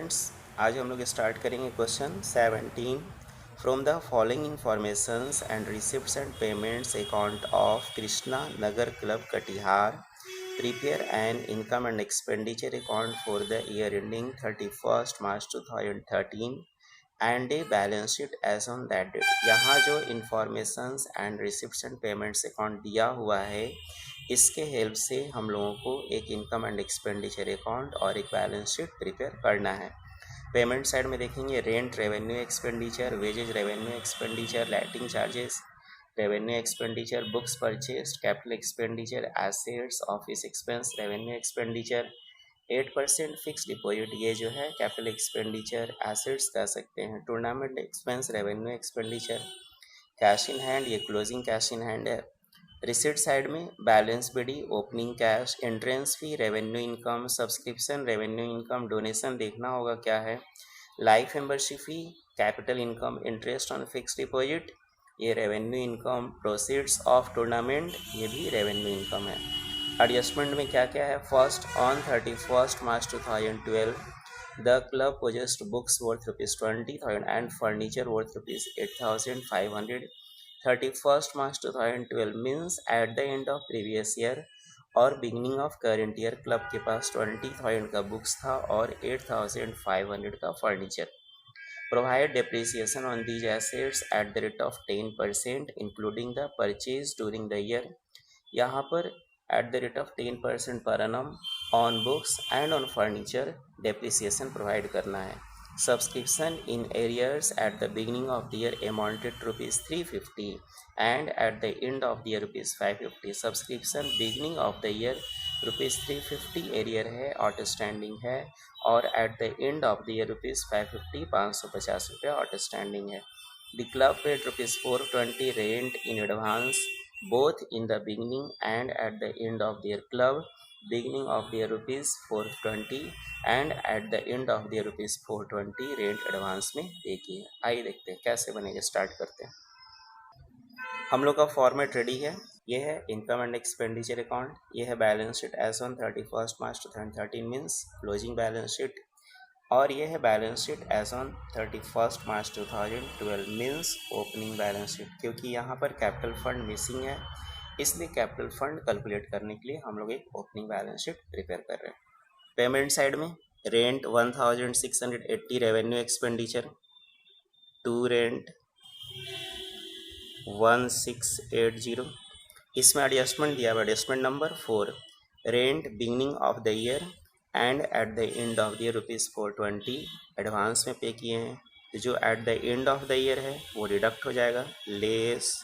Students, आज हम लोग स्टार्ट करेंगे question 17 from the following informations and receipts and payments account of Krishna Nagar club Katihar prepare an income and expenditure account for the year ending 31 March 2013 and a balance sheet as on that date. यहाँ जो informations and receipts and payments account दिया हुआ है, इसके help से हम लोगों को एक इनकम एंड एक्सपेंडिचर अकाउंट और एक बैलेंस शीट प्रिपेयर करना है। पेमेंट साइड में देखेंगे rent revenue expenditure, wages revenue expenditure, lighting charges revenue expenditure, books purchase, capital expenditure, assets, office expense revenue expenditure, 8% fix deposit, ये जो है कैपिटल एक्सपेंडिचर एसेट्स कह सकते हैं। Tournament expense revenue expenditure, cash in hand ये closing cash in hand है। Receipt side में balance BD, opening cash, entrance fee revenue income, subscription revenue income, donation देखना होगा क्या है, life membership fee, capital income, interest on fix deposit ये revenue income, proceeds of tournament ये भी revenue income है। एडजस्टमेंट में क्या क्या है, first on 31 March 2012 the club possessed books worth ₹20,000 and furniture worth ₹8,500। 31 March 2012 means at the end of previous year और beginning of current year club के पास 20,000 का बुक्स था और 8,500 का furniture. Provide depreciation on these assets at the rate of 10% including the purchase during the year. यहाँ पर at the rate of 10% per annum on books and on furniture depreciation provide करना है। Subscription in arrears at the beginning of the year amounted to ₹350 and at the end of the year ₹550। Subscription beginning of the year ₹350 arrear है, outstanding है, और at the end of the year ₹550 ₹550 outstanding है। The club paid ₹420 rent in advance both in the beginning and at the end of their club, beginning of their ₹420 and at the end of their ₹420 rent advance में pay किए। आइए देखते हैं कैसे बनेगा, start करते हैं। हम लोग का फॉर्मेट रेडी है। ये है इनकम एंड एक्सपेंडिचर अकाउंट, ये है balance sheet as on 31 March 2013 means closing balance sheet, और ये है balance sheet as on 31 March 2012 means opening balance sheet. क्योंकि यहाँ पर कैपिटल फंड मिसिंग है, इसलिए कैपिटल फंड कैलकुलेट करने के लिए हम लोग एक ओपनिंग बैलेंस शीट प्रिपेयर कर रहे हैं। पेमेंट साइड में rent 1680 revenue expenditure, to rent 1680, इसमें एडजस्टमेंट दिया हुआ, adjustment number 4 rent beginning of the year and at the end of the year ₹420 advance में पे किए हैं। तो जो at the end of the year है वो डिडक्ट हो जाएगा, लेस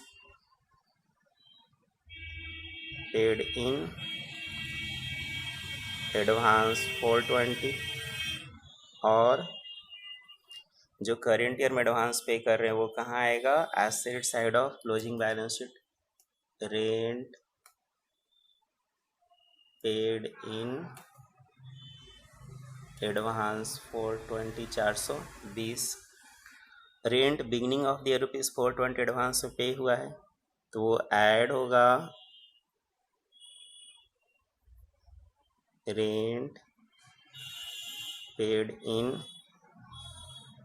पेड इन एडवांस 420, और जो करेंट ईयर में एडवांस पे कर रहे हैं वो कहाँ आएगा, asset side of closing balance sheet, rent paid in advance 420 420, rent beginning of the year ₹420 advance में पे हुआ है तो वो ऐड होगा rent paid in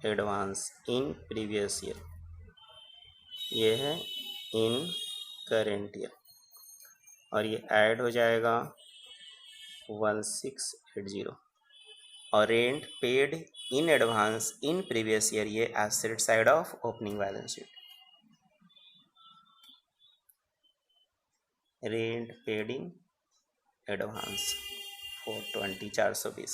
advance in previous year, ये है इन करेंट ईयर, और ये ऐड हो जाएगा 1680, और rent paid in advance in previous year ये asset side of opening balance sheet, rent paid in advance 420 420।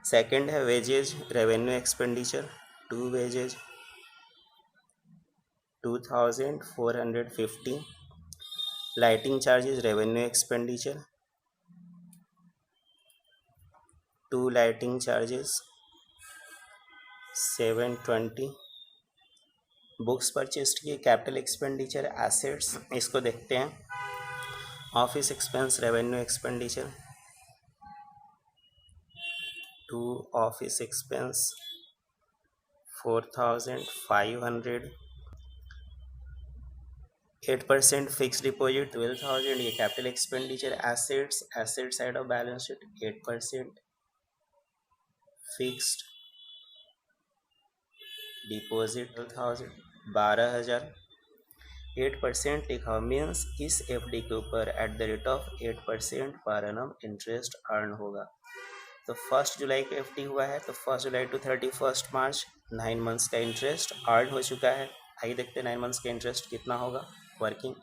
Second है wages revenue expenditure, to wages 2450, lighting charges revenue expenditure, to lighting charges 720, books purchase की capital expenditure assets, इसको देखते हैं। Office expense revenue expenditure, to office expense 4500, 8% fix deposit 12,000, ये capital expenditure assets, asset side of balance sheet 8%, fixed deposit 12,000 8% लिखा हुआ means इस FD के ऊपर eight the rate of 8% per annum interest earn होगा। तो 1 जुलाई को एफडी हुआ है, तो 1 जुलाई टू 31 मार्च 9 मंथ्स का इंटरेस्ट अर्न हो चुका है। आइए देखते हैं 9 मंथ्स का इंटरेस्ट कितना होगा। Working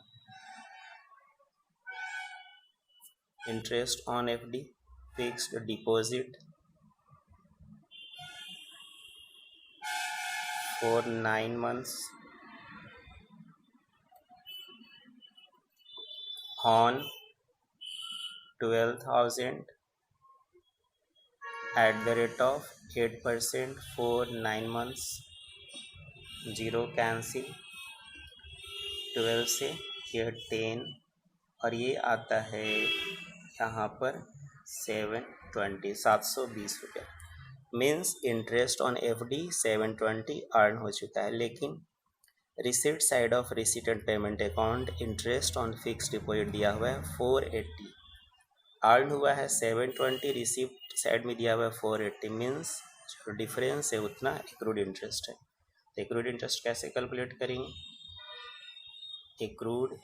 interest on FD fixed deposit for 9 months on 12,000 at the rate of 8% for 9 months, 0 cancel, 12 से ये 10 और ये आता है यहाँ पर 720 रुपया। Means interest on FD 720 earn हो चुका है। लेकिन receipt side of receipt and payment account interest on fix deposit दिया हुआ है 480, अर्न हुआ है 720, रिसीप्ट साइड में दिया हुआ है 480। मीन्स जो डिफरेंस है उतना एक्रूड इंटरेस्ट है। तो एक्रूड इंटरेस्ट कैसे कैलकुलेट करेंगे? Accrued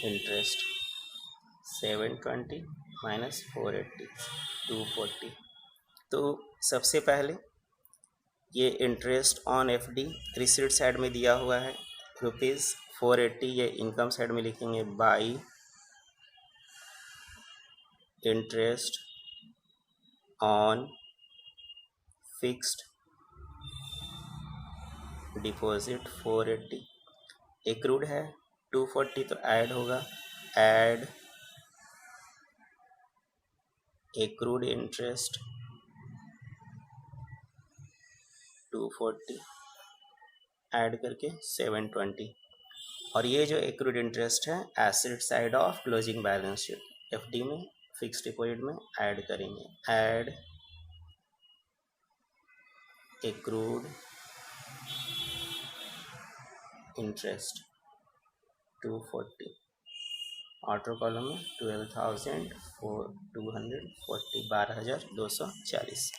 interest 720 minus 480 240। तो सबसे पहले ये interest on FD receipt side में दिया हुआ है ₹480, ये इनकम साइड में लिखेंगे by interest on fixed deposit 480, accrued है 240, तो ऐड होगा, ऐड एक्रूड इंटरेस्ट 240 ऐड करके 720। और ये जो एक्रूड इंटरेस्ट है asset side of closing balance sheet FD में फिक्स्ड डिपॉजिट में ऐड करेंगे, add accrued interest 240, auto column में 12,240 12,240।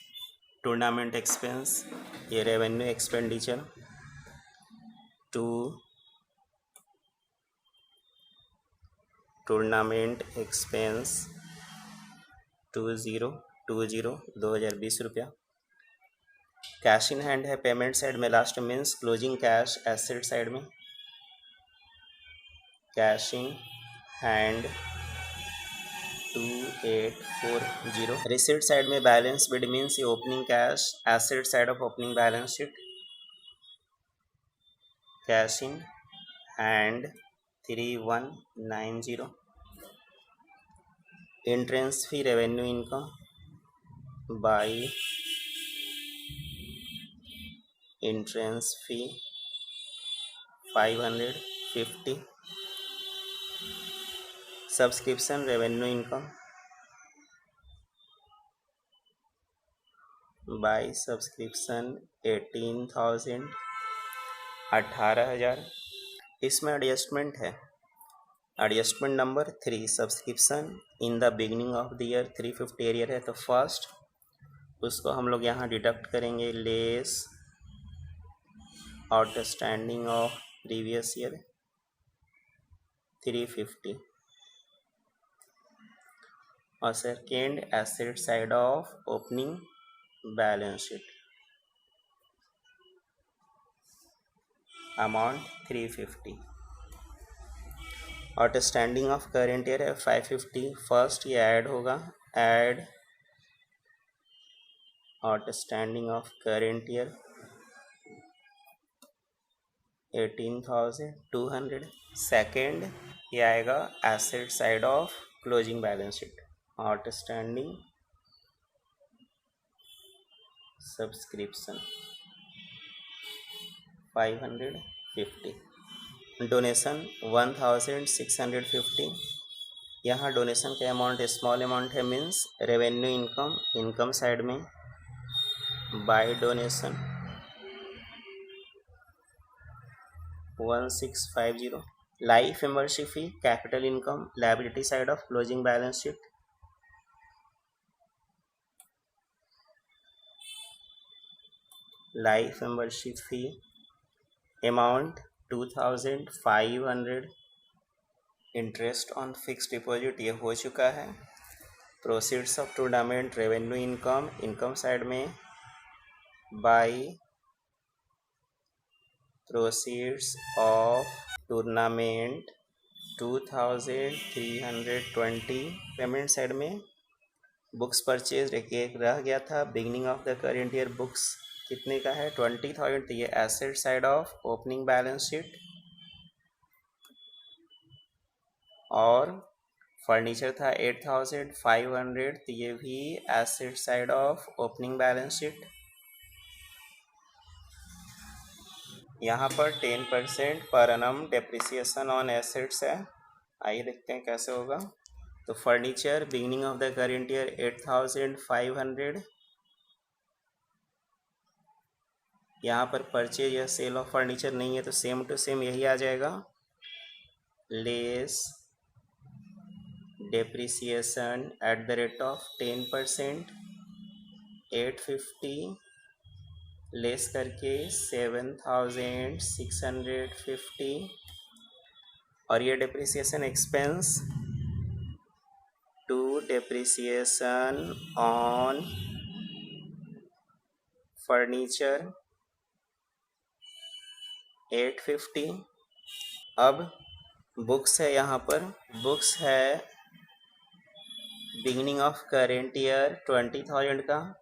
टूर्नामेंट एक्सपेंस, ये revenue expenditure to tournament expense 2020 रुपया। कैश इन हैंड है पेमेंट साइड में last, means closing cash asset side में cash in hand 2840। Receipt side में balance bid means ये opening cash asset side of opening balance sheet cash in hand 3190। Entrance fee revenue income by entrance fee 550। Subscription revenue income by subscription 18,000 18,000। इसमें adjustment है, adjustment number 3, subscription in the beginning of the year 350 arrear है, तो first उसको हम लोग यहाँ deduct करेंगे, less outstanding of previous year 350 और second asset side of opening balance sheet amount 350। Outstanding of current year है 550, फर्स्ट ये ऐड होगा, add outstanding of current year 18,200। Second ये आएगा asset side of closing balance sheet outstanding subscription 550। Donation 1,650। यहाँ donation का amount small amount है, means revenue income income side में by donation 1650। Life membership fee capital income liability side of closing balance sheet life membership fee amount 2500, interest on fix deposit ये हो चुका है। Proceeds of tournament revenue income, income side में by proceeds of tournament 2320, payment side में books purchase एक रह गया था, beginning of the current year books कितने का है 20,000, तो ये asset side of opening balance sheet. और फर्नीचर था 8,500, तो ये भी asset side of opening balance sheet. यहाँ पर 10% per annum depreciation on assets है। आइए देखते हैं कैसे होगा। तो furniture beginning of the current year 8,500, यहाँ पर परचेज या सेल ऑफ फर्नीचर नहीं है तो सेम टू सेम यही आ जाएगा, less depreciation at the rate of 10%, 850 less करके 7,650, और ये depreciation expense to depreciation on furniture 850। अब बुक्स है, यहाँ पर बुक्स है बिगिनिंग ऑफ करेंट ईयर 20,000 का,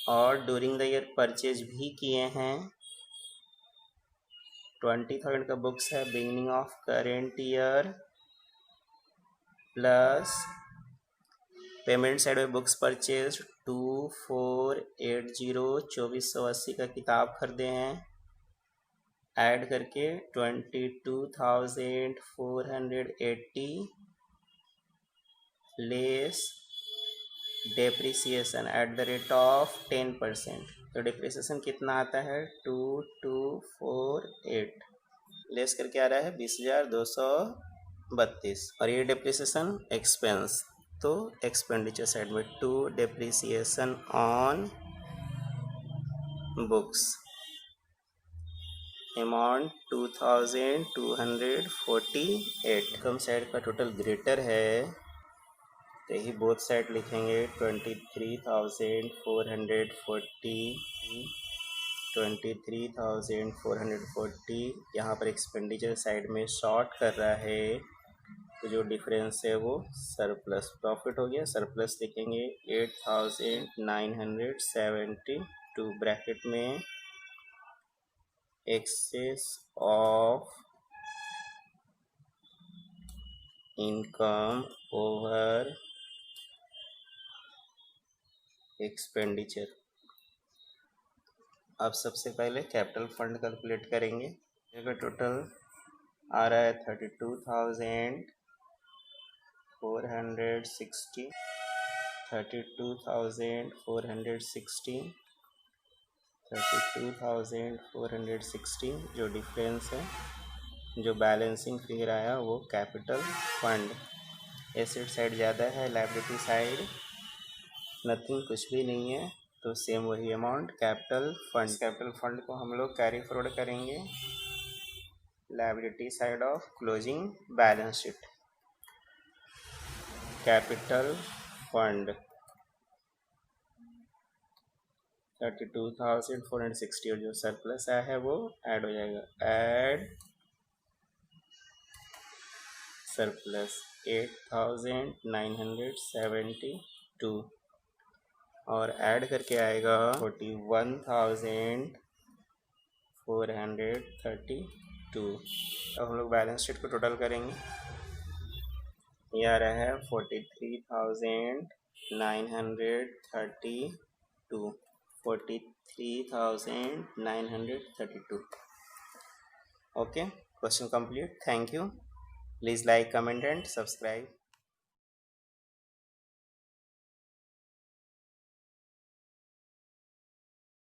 और ड्यूरिंग द ईयर परचेज भी किए हैं 20,000 का बुक्स है beginning of current year, plus payment side में बुक्स परचेज 2480, 2480 का किताब खरीदे हैं, ऐड करके 22,480 less depreciation at the rate of 10%, तो डेप्रिसिएशन कितना आता है 2248, लेस करके आ रहा है 20,232, और ये डेप्रिसिएशन एक्सपेंस, तो एक्सपेंडिचर साइड में to depreciation on books amount 2248, income side का टोटल ग्रेटर है तो यही बोथ साइड लिखेंगे 23,440, यहाँ पर एक्सपेंडिचर साइड में शॉर्ट कर रहा है तो जो डिफरेंस है वो सरप्लस प्रॉफिट हो गया, सरप्लस लिखेंगे 8,972, ब्रैकेट में excess of income over expenditure. अब सबसे पहले कैपिटल फंड कैलकुलेट करेंगे, इसका टोटल आ रहा है 32,460, 32,460, जो डिफरेंस है, जो बैलेंसिंग फिगर आया वो कैपिटल फंड। एसेट साइड ज़्यादा है, लायबिलिटी साइड नथिंग, कुछ भी नहीं है, तो सेम वही amount capital fund. Capital fund को हम लोग कैरी फॉरवर्ड करेंगे liability side of closing balance sheet. Capital fund 32,460, और जो सरप्लस आया है वो ऐड हो जाएगा, ऐड सरप्लस 8,972, और ऐड करके आएगा 41,432। अब हम लोग बैलेंस शीट को टोटल करेंगे, ये आ रहा है 43,932, 43,932। Okay, question complete. Thank you. Please like, comment and subscribe.